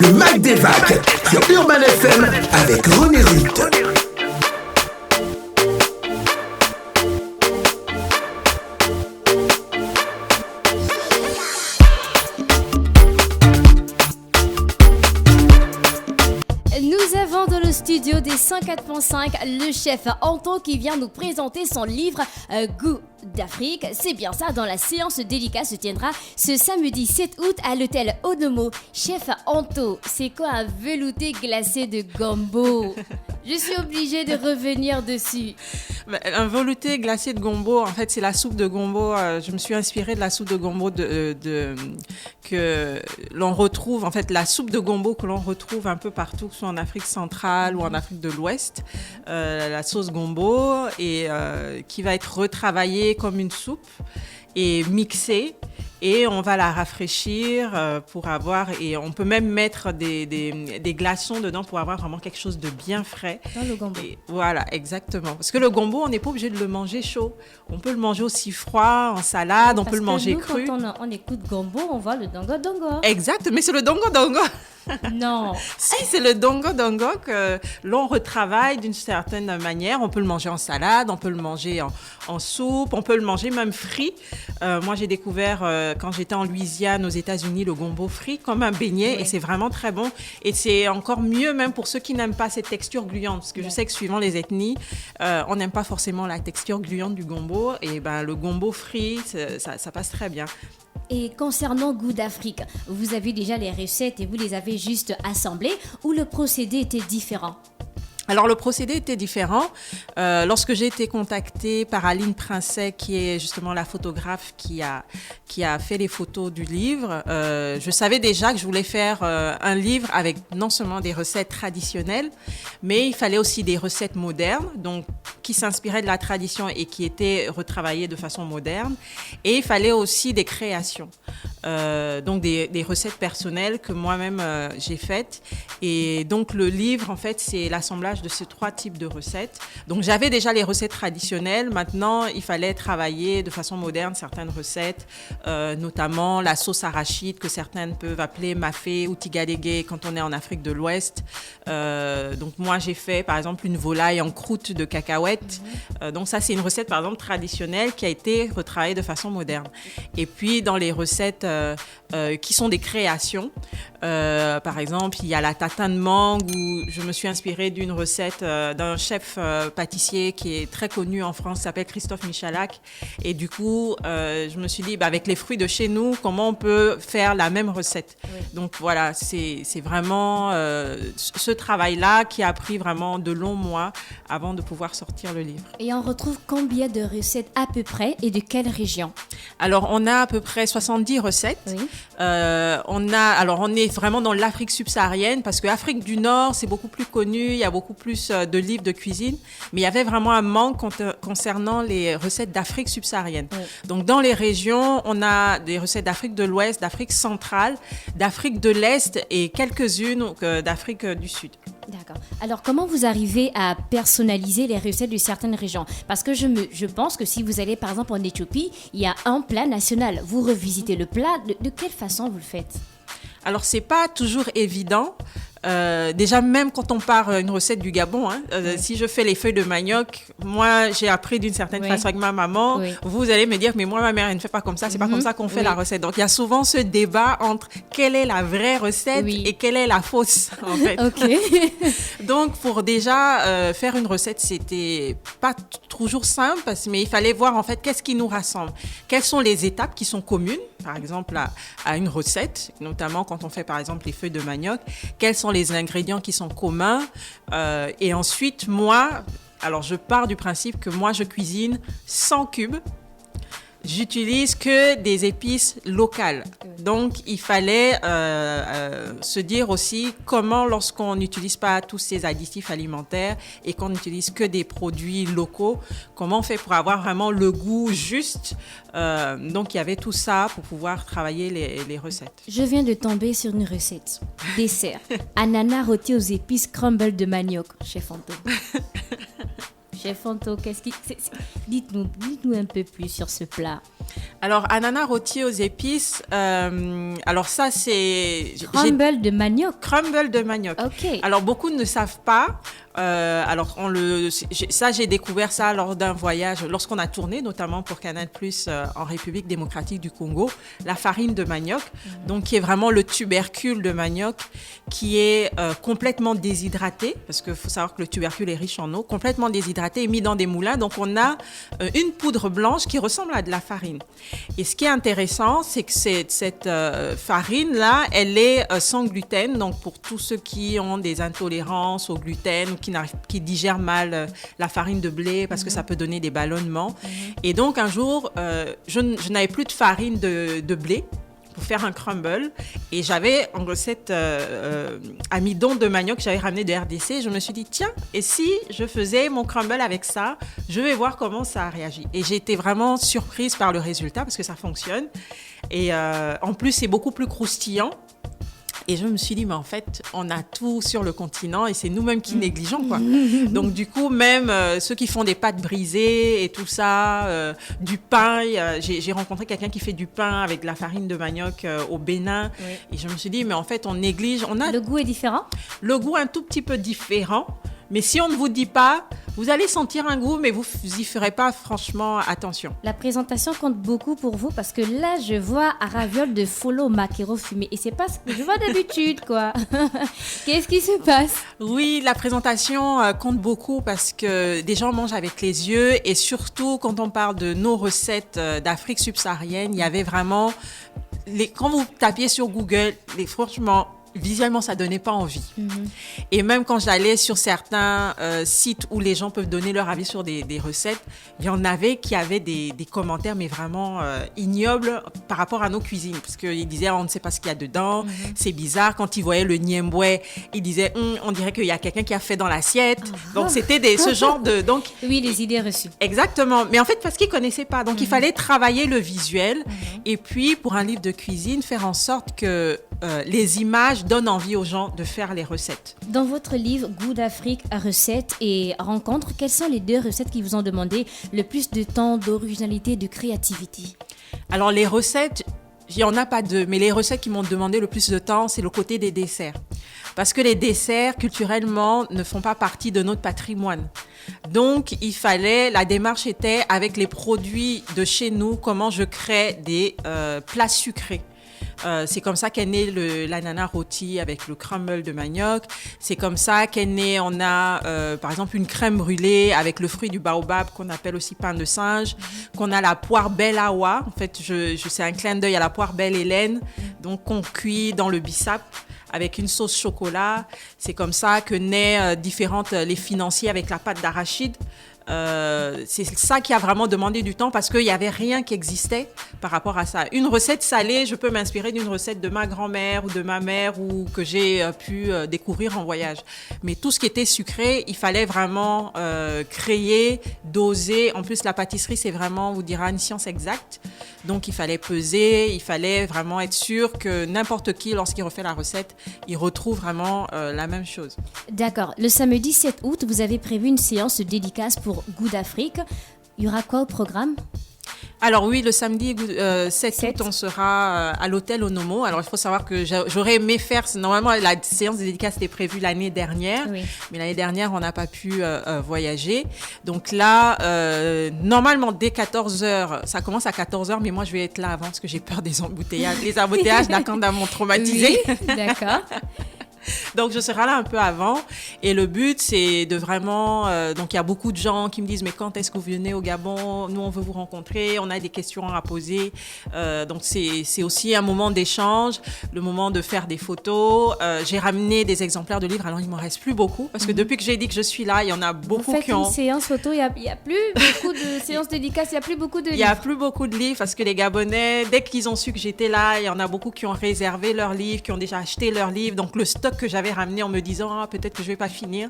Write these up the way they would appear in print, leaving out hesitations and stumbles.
le Mac des Vacs sur Urban FM avec René Ruth. Nous avons dans le studio des 104.5 le chef Anton qui vient nous présenter son livre Goût d'Afrique. C'est bien ça, dans la séance délicate se tiendra ce samedi 7 août à l'hôtel Onomo. Chef Anto, c'est quoi un velouté glacé de gombo? Je suis obligée de revenir dessus. Un velouté glacé de gombo, en fait, c'est la soupe de gombo. Je me suis inspirée de la soupe de gombo que l'on retrouve, en fait, la soupe de gombo que l'on retrouve un peu partout, que ce soit en Afrique centrale ou en Afrique de l'Ouest. La sauce gombo, et qui va être retravaillée comme une soupe et mixée. Et on va la rafraîchir pour avoir, et on peut même mettre des glaçons dedans pour avoir vraiment quelque chose de bien frais. Dans le gombo. Et voilà, exactement. Parce que le gombo, on n'est pas obligé de le manger chaud. On peut le manger aussi froid, en salade, on peut le manger cru. Quand on écoute gombo, on voit le dongo dongo. Exact, mais c'est le dongo dongo. Non. Si, c'est le dongo dongo que l'on retravaille d'une certaine manière. On peut le manger en salade, on peut le manger en soupe, on peut le manger même frit. Moi, j'ai découvert quand j'étais en Louisiane, aux États-Unis, le gombo frit comme un beignet, oui. Et c'est vraiment très bon. Et c'est encore mieux même pour ceux qui n'aiment pas cette texture gluante, parce que je sais que suivant les ethnies, on n'aime pas forcément la texture gluante du gombo. Et ben, le gombo frit, ça passe très bien. Et concernant Goût d'Afrique, vous avez déjà les recettes et vous les avez juste assemblées ou le procédé était différent? Alors, le procédé était différent. Lorsque j'ai été contactée par Aline Princet, qui est justement la photographe qui a fait les photos du livre, je savais déjà que je voulais faire un livre avec non seulement des recettes traditionnelles, mais il fallait aussi des recettes modernes, donc qui s'inspiraient de la tradition et qui étaient retravaillées de façon moderne. Et il fallait aussi des créations, donc des recettes personnelles que moi-même j'ai faites. Et donc, le livre, en fait, c'est l'assemblage de ces 3 types de recettes. Donc, j'avais déjà les recettes traditionnelles. Maintenant, il fallait travailler de façon moderne certaines recettes, notamment la sauce arachide que certaines peuvent appeler mafé ou tigadégué quand on est en Afrique de l'Ouest. Donc, moi, j'ai fait, par exemple, une volaille en croûte de cacahuètes. Donc, ça, c'est une recette, par exemple, traditionnelle qui a été retravaillée de façon moderne. Et puis, dans les recettes qui sont des créations, par exemple, il y a la tatin de mangue où je me suis inspirée d'une recette d'un chef pâtissier qui est très connu en France, qui s'appelle Christophe Michalak. Et du coup, je me suis dit, avec les fruits de chez nous, comment on peut faire la même recette? Oui. Donc voilà, c'est vraiment ce travail-là qui a pris vraiment de longs mois avant de pouvoir sortir le livre. Et on retrouve combien de recettes à peu près et de quelle région? Alors, on a à peu près 70 recettes. Oui. On est vraiment dans l'Afrique subsaharienne parce que l'Afrique du Nord, c'est beaucoup plus connu, il y a beaucoup plus de livres de cuisine, mais il y avait vraiment un manque concernant les recettes d'Afrique subsaharienne. Oui. Donc, dans les régions, on a des recettes d'Afrique de l'Ouest, d'Afrique centrale, d'Afrique de l'Est et quelques-unes d'Afrique du Sud. D'accord. Alors, comment vous arrivez à personnaliser les recettes de certaines régions? Parce que je pense que si vous allez, par exemple, en Éthiopie, il y a un plat national. Vous revisitez le plat. De quelle façon vous le faites? Alors, c'est pas toujours évident. Déjà, même quand on part une recette du Gabon, si je fais les feuilles de manioc, moi, j'ai appris d'une certaine façon avec ma maman. Oui. Vous allez me dire, mais moi, ma mère, elle ne fait pas comme ça. C'est pas comme ça qu'on fait la recette. Donc, il y a souvent ce débat entre quelle est la vraie recette et quelle est la fausse, en fait. Donc, pour déjà faire une recette, c'était pas toujours simple, mais il fallait voir, en fait, qu'est-ce qui nous rassemble. Quelles sont les étapes qui sont communes, par exemple, à une recette, notamment quand on fait, par exemple, les feuilles de manioc. Quels sont les ingrédients qui sont communs et ensuite alors je pars du principe que moi je cuisine sans cube. J'utilise que des épices locales. Donc, il fallait se dire aussi comment, lorsqu'on n'utilise pas tous ces additifs alimentaires et qu'on n'utilise que des produits locaux, comment on fait pour avoir vraiment le goût juste. Donc, il y avait tout ça pour pouvoir travailler les recettes. Je viens de tomber sur une recette. Dessert. Ananas rôti aux épices crumble de manioc, chef Anto. chef Anto, dites-nous un peu plus sur ce plat. Alors, ananas rôti aux épices, alors ça, c'est... Crumble de manioc. Crumble de manioc. Ok. Alors, beaucoup ne savent pas. Alors, j'ai découvert ça lors d'un voyage, lorsqu'on a tourné, notamment pour Canal+, en République démocratique du Congo, la farine de manioc, donc qui est vraiment le tubercule de manioc, qui est complètement déshydraté, parce qu'il faut savoir que le tubercule est riche en eau, complètement déshydraté et mis dans des moulins. Donc, on a une poudre blanche qui ressemble à de la farine. Et ce qui est intéressant, c'est que cette farine-là, elle est sans gluten, donc pour tous ceux qui ont des intolérances au gluten ou qui digèrent mal la farine de blé parce que ça peut donner des ballonnements. Et donc, un jour, je n'avais plus de farine de blé pour faire un crumble. Et j'avais en recette amidon de manioc que j'avais ramené de RDC. Je me suis dit, tiens, et si je faisais mon crumble avec ça, je vais voir comment ça réagit. Et j'ai été vraiment surprise par le résultat parce que ça fonctionne. Et en plus, c'est beaucoup plus croustillant. Et je me suis dit, mais en fait, on a tout sur le continent et c'est nous-mêmes qui négligeons, quoi. Donc, du coup, même ceux qui font des pâtes brisées et tout ça, du pain, j'ai rencontré quelqu'un qui fait du pain avec de la farine de manioc au Bénin. Oui. Et je me suis dit, mais en fait, on néglige. Le goût est différent? Le goût est un tout petit peu différent. Mais si on ne vous dit pas, vous allez sentir un goût, mais vous n'y ferez pas franchement attention. La présentation compte beaucoup pour vous parce que là, je vois un raviol de folo maquereau fumé. Et c'est pas ce que je vois d'habitude, quoi. Qu'est-ce qui se passe? Oui, la présentation compte beaucoup parce que des gens mangent avec les yeux. Et surtout, quand on parle de nos recettes d'Afrique subsaharienne, il y avait vraiment... Quand vous tapiez sur Google, franchement... Visuellement, ça donnait pas envie. Et même quand j'allais sur certains sites où les gens peuvent donner leur avis sur des recettes, il y en avait qui avaient des commentaires, mais vraiment ignobles par rapport à nos cuisines. Parce qu'ils disaient, on ne sait pas ce qu'il y a dedans, c'est bizarre. Quand ils voyaient le niemboué, ils disaient, on dirait qu'il y a quelqu'un qui a fait dans l'assiette. Donc, c'était ce genre de... Donc, oui, les idées reçues. Exactement. Mais en fait, parce qu'ils connaissaient pas. Donc, il fallait travailler le visuel. Et puis, pour un livre de cuisine, faire en sorte que les images donnent envie aux gens de faire les recettes. Dans votre livre Goût d'Afrique, recettes et rencontres, quelles sont les 2 recettes qui vous ont demandé le plus de temps, d'originalité, de créativité? Alors les recettes, il n'y en a pas 2, mais les recettes qui m'ont demandé le plus de temps, c'est le côté des desserts. Parce que les desserts, culturellement, ne font pas partie de notre patrimoine. Donc, la démarche était avec les produits de chez nous, comment je crée des plats sucrés. C'est comme ça qu'est né l'ananas rôti avec le crumble de manioc. C'est comme ça qu'est né, on a par exemple une crème brûlée avec le fruit du baobab qu'on appelle aussi pain de singe, qu'on a la poire belle awa. En fait, c'est un clin d'œil à la poire belle Hélène, donc qu'on cuit dans le bissap avec une sauce chocolat. C'est comme ça que naît les financiers avec la pâte d'arachide. C'est ça qui a vraiment demandé du temps parce qu'il n'y avait rien qui existait par rapport à ça. Une recette salée, je peux m'inspirer d'une recette de ma grand-mère ou de ma mère ou que j'ai pu découvrir en voyage. Mais tout ce qui était sucré, il fallait vraiment créer, doser. En plus, la pâtisserie, c'est vraiment, on vous dira, une science exacte. Donc, il fallait peser, il fallait vraiment être sûr que n'importe qui, lorsqu'il refait la recette, il retrouve vraiment la même chose. D'accord. Le samedi 7 août, vous avez prévu une séance de dédicace pour Goût d'Afrique. Il y aura quoi au programme? Alors oui, le samedi 7 août, on sera à l'hôtel Onomo. Alors il faut savoir que j'aurais aimé faire, normalement la séance de dédicace était prévue l'année dernière, oui. Mais l'année dernière on n'a pas pu voyager. Donc là, normalement dès 14h, ça commence à 14h, mais moi je vais être là avant parce que j'ai peur des embouteillages. Les embouteillages d'Akanda m'ont traumatisée. Oui, d'accord. Donc, je serai là un peu avant. Et le but, c'est de vraiment... donc, il y a beaucoup de gens qui me disent, mais quand est-ce que vous venez au Gabon? Nous, on veut vous rencontrer. On a des questions à poser. Donc, c'est aussi un moment d'échange, le moment de faire des photos. J'ai ramené des exemplaires de livres. Alors, il ne m'en reste plus beaucoup. Parce que depuis que j'ai dit que je suis là, il y en a beaucoup qui ont... Vous faites une séance photo. Il n'y a plus beaucoup de séances dédicaces. Il n'y a plus beaucoup de livres. Il n'y a plus beaucoup de livres parce que les Gabonais, dès qu'ils ont su que j'étais là, il y en a beaucoup qui ont réservé leurs livres, qui ont déjà acheté leurs livres. Donc, le stock que j'avais ramené en me disant peut-être que je vais pas finir,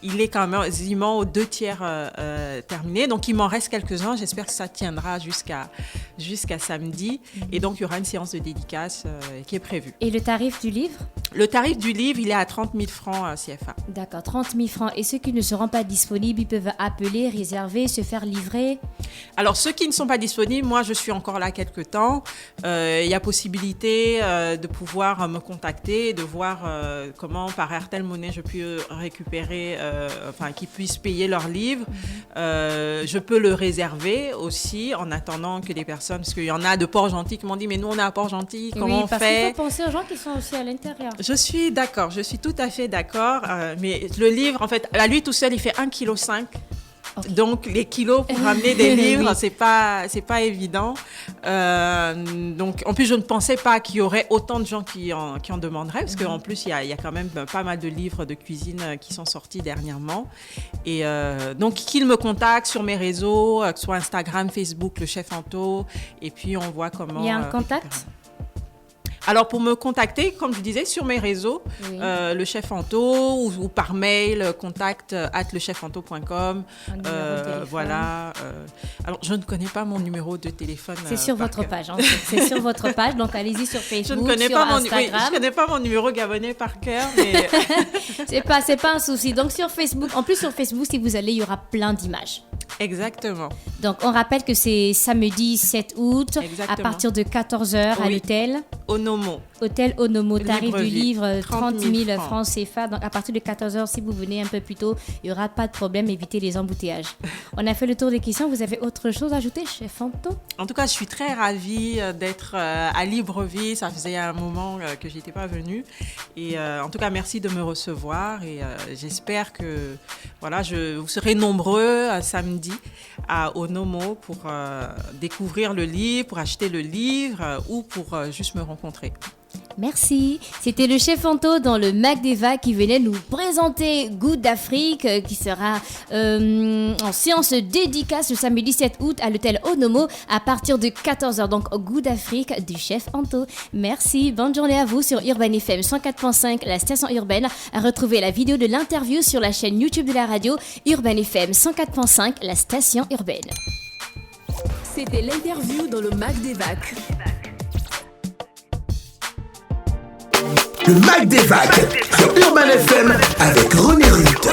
il est quand même quasiment aux 2/3 terminé. Donc il m'en reste quelques-uns. J'espère que ça tiendra jusqu'à samedi. Et donc il y aura une séance de dédicace qui est prévue. Et le tarif du livre? le tarif du livre, il est à 30 000 francs CFA. D'accord, 30 000 francs. Et ceux qui ne seront pas disponibles, ils peuvent appeler, réserver, se faire livrer? Alors, ceux qui ne sont pas disponibles, moi, je suis encore là quelque temps. Il y a possibilité de pouvoir me contacter, de voir comment, par Airtel Money, je peux récupérer, qu'ils puissent payer leur livre. Je peux le réserver aussi en attendant que les personnes, parce qu'il y en a de Port-Gentil qui m'ont dit, mais nous, on est à Port-Gentil, comment on fait? Parce qu'il faut penser aux gens qui sont aussi à l'intérieur. Je suis d'accord, je suis tout à fait d'accord. Mais le livre, en fait, à lui tout seul, il fait 1,5 kg. Okay. Donc, les kilos pour ramener des livres, oui. c'est pas évident. Donc, en plus, je ne pensais pas qu'il y aurait autant de gens qui en demanderaient, parce qu'en plus, il y a quand même pas mal de livres de cuisine qui sont sortis dernièrement. Et donc, qu'ils me contactent sur mes réseaux, que ce soit Instagram, Facebook, le chef Anto, et puis on voit comment... Il y a un contact ? Alors, pour me contacter, comme je disais, sur mes réseaux, oui. Le chef Anto ou par mail, contact@lechefanto.com. Voilà. Alors, je ne connais pas mon numéro de téléphone. C'est sur votre page. Hein. C'est sur votre page, donc allez-y sur Facebook, je ne connais sur pas Instagram. Je ne connais pas mon numéro gabonais par cœur, mais... c'est pas un souci. Donc, sur Facebook, en plus sur Facebook, si vous allez, il y aura plein d'images. Exactement. Donc, on rappelle que c'est samedi 7 août, à partir de 14h à l'hôtel Onomo. Hôtel Onomo, tarif du livre 30 000 francs CFA. Donc, à partir de 14h, si vous venez un peu plus tôt, il n'y aura pas de problème, évitez les embouteillages. On a fait le tour des questions. Vous avez autre chose à ajouter, chef Anto? En tout cas, je suis très ravie d'être à Libreville. Ça faisait un moment que je n'étais pas venue. Et en tout cas, merci de me recevoir. Et j'espère que vous serez nombreux samedi à Onomo pour découvrir le livre, pour acheter le livre ou pour juste me rencontrer. Merci. C'était le chef Anto dans le Mac d'Eva qui venait nous présenter Goût d'Afrique qui sera en séance dédicace le samedi 7 août à l'hôtel Onomo à partir de 14h. Donc, Goût d'Afrique du chef Anto. Merci. Bonne journée à vous sur Urban FM 104.5, la station urbaine. À retrouver la vidéo de l'interview sur la chaîne YouTube de la radio Urban FM 104.5, la station urbaine. C'était l'interview dans le Mac d'Evac. Le Mac des Vagues sur Urban FM avec René Ruth.